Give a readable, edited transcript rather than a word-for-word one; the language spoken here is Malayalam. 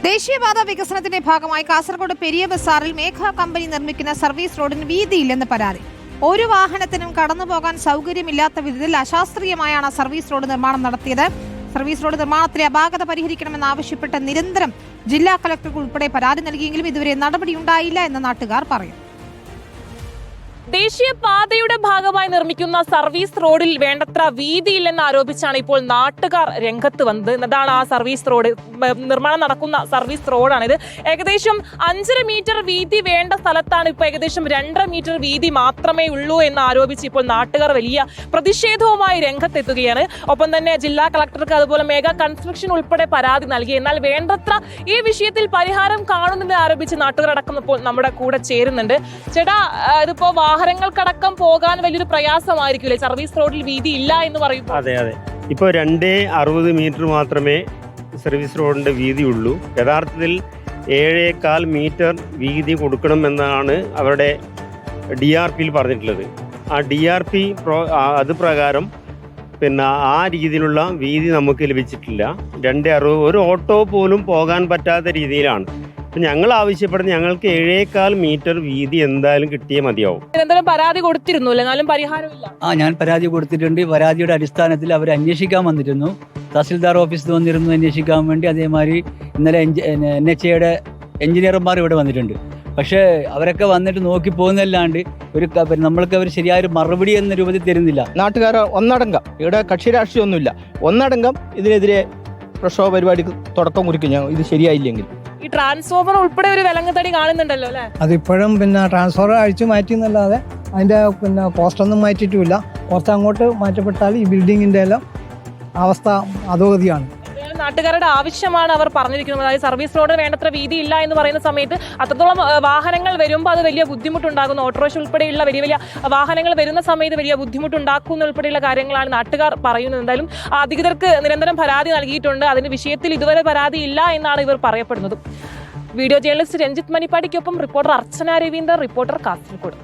ദേശീയപാത വികസനത്തിന്റെ ഭാഗമായി കാസർഗോഡ് പെരിയ ബസാറിൽ മേഘ കമ്പനി നിർമ്മിക്കുന്ന സർവീസ് റോഡിന് വീതിയില്ലെന്ന് പരാതി. ഒരു വാഹനത്തിനും കടന്നുപോകാൻ സൗകര്യമില്ലാത്ത വിധത്തിൽ അശാസ്ത്രീയമായാണ് സർവീസ് റോഡ് നിർമ്മാണം നടത്തിയത്. സർവീസ് റോഡ് നിർമ്മാണത്തിലെ അപാകത പരിഹരിക്കണമെന്നാവശ്യപ്പെട്ട് നിരന്തരം ജില്ലാ കളക്ടർക്ക് ഉൾപ്പെടെ പരാതി നൽകിയെങ്കിലും ഇതുവരെ നടപടിയുണ്ടായില്ല എന്ന് നാട്ടുകാർ പറയും. ദേശീയപാതയുടെ ഭാഗമായി നിർമ്മിക്കുന്ന സർവീസ് റോഡിൽ വേണ്ടത്ര വീതിയില്ലെന്ന് ആരോപിച്ചാണ് ഇപ്പോൾ നാട്ടുകാർ രംഗത്ത് വന്നത്. എന്നതാണ് ആ സർവീസ് റോഡ്, നിർമ്മാണം നടക്കുന്ന സർവീസ് റോഡാണിത്. ഏകദേശം 5.5 മീറ്റർ വീതി വേണ്ട സ്ഥലത്താണ് ഇപ്പോൾ ഏകദേശം 2.5 മീറ്റർ വീതി മാത്രമേ ഉള്ളൂ എന്ന് ആരോപിച്ച് ഇപ്പോൾ നാട്ടുകാർ വലിയ പ്രതിഷേധവുമായി രംഗത്തെത്തുകയാണ്. ഒപ്പം തന്നെ ജില്ലാ കളക്ടർക്ക് അതുപോലെ മേഘ കൺസ്ട്രക്ഷൻ ഉൾപ്പെടെ പരാതി നൽകി. എന്നാൽ വേണ്ടത്ര ഈ വിഷയത്തിൽ പരിഹാരം കാണുന്നതിന് ആരോപിച്ച് നാട്ടുകാരടക്കം ഇപ്പോൾ നമ്മുടെ കൂടെ ചേരുന്നുണ്ട്. ചേട്ടാ, ഇതിപ്പോ വാഹനങ്ങൾക്കടക്കം പോകാൻ വലിയൊരു പ്രയാസമായിരിക്കില്ലേ സർവീസ് റോഡിൽ വീതി ഇല്ല എന്ന് പറയുമ്പോൾ? അതെ, ഇപ്പോൾ 2.60 മീറ്റർ മാത്രമേ സർവീസ് റോഡിന്റെ വീതിയുള്ളൂ. യഥാർത്ഥത്തിൽ 7.25 മീറ്റർ വീതി കൊടുക്കണമെന്നാണ് അവരുടെ DRPയിൽ പറഞ്ഞിട്ടുള്ളത്. ആ DRP അത് പ്രകാരം ആ രീതിയിലുള്ള വീതി നമുക്ക് ലഭിച്ചിട്ടില്ല. 2.60 ഒരു ഓട്ടോ പോലും പോകാൻ പറ്റാത്ത രീതിയിലാണ്. ഞങ്ങൾ ആവശ്യപ്പെടുന്നത് ഞങ്ങൾക്ക് 7.25 മീറ്റർ വീതി എന്തായാലും കിട്ടിയേ മതിയാവും. നിരന്തരം പരാതി കൊടുത്തിരുന്നു, എന്നാലും പരിഹാരമില്ല. ഞാൻ പരാതി കൊടുത്തിട്ടുണ്ട്. പരാതിയുടെ അടിസ്ഥാനത്തിൽ അവർ അന്വേഷിക്കാൻ വന്നിരുന്നു. തഹസിൽദാർ ഓഫീസിൽ വന്നിരുന്നു അന്വേഷിക്കാൻ വേണ്ടി. അതേമാതിരി ഇന്നലെ NHAയുടെ എഞ്ചിനീയർമാർ ഇവിടെ വന്നിട്ടുണ്ട്. പക്ഷേ അവരൊക്കെ വന്നിട്ട് നോക്കി പോകുന്നല്ലാണ്ട് നമ്മൾക്ക് അവർ ശരിയായൊരു മറുപടി എന്ന രൂപത്തിൽ തരുന്നില്ല. നാട്ടുകാർ ഒന്നടങ്കം, ഇവിടെ കക്ഷി രാഷ്ട്രീയമൊന്നുമില്ല, ഒന്നടങ്കം ഇതിനെതിരെ പ്രക്ഷോഭ പരിപാടിക്ക് തുടക്കം കുറിക്കും ഇത് ശരിയായില്ലെങ്കിൽ. ഈ ട്രാൻസ്ഫോമർ ഉൾപ്പെടെ ഒരു വിലങ്ങുതടി കാണുന്നുണ്ടല്ലോ അല്ലേ? അതിപ്പോഴും ട്രാൻസ്ഫോമർ അഴിച്ചു മാറ്റി എന്നല്ലാതെ അതിന്റെ പോസ്റ്റൊന്നും മാറ്റിയിട്ടുമില്ല. കുറച്ച് അങ്ങോട്ട് മാറ്റപ്പെട്ടാൽ ഈ ബിൽഡിങ്ങിന്റെ എല്ലാം അവസ്ഥ അധോഗതിയാണ്. നാട്ടുകാരുടെ ആവശ്യമാണ് അവർ പറഞ്ഞിരിക്കുന്നത്. അതായത് സർവീസ് റോഡ് വേണ്ടത്ര വീതി ഇല്ല എന്ന് പറയുന്ന സമയത്ത് അത്രത്തോളം വാഹനങ്ങൾ വരുമ്പോൾ അത് വലിയ ബുദ്ധിമുട്ടുണ്ടാകുന്നു. ഓട്ടോറിക്ഷ ഉൾപ്പെടെയുള്ള വലിയ വലിയ വാഹനങ്ങൾ വരുന്ന സമയത്ത് വലിയ ബുദ്ധിമുട്ടുണ്ടാക്കുന്ന ഉൾപ്പെടെയുള്ള കാര്യങ്ങളാണ് നാട്ടുകാർ പറയുന്നത്. എന്തായാലും അധികൃതർക്ക് നിരന്തരം പരാതി നൽകിയിട്ടുണ്ട്. അതിന് വിഷയത്തിൽ ഇതുവരെ പരാതി ഇല്ല എന്നാണ് ഇവർ പറയപ്പെടുന്നത്. വീഡിയോ ജേർണലിസ്റ്റ് രഞ്ജിത്ത് മണിപ്പാടിക്കൊപ്പം റിപ്പോർട്ടർ അർച്ചന രവീന്ദ്രൻ, റിപ്പോർട്ടർ കാസർഗോഡ്.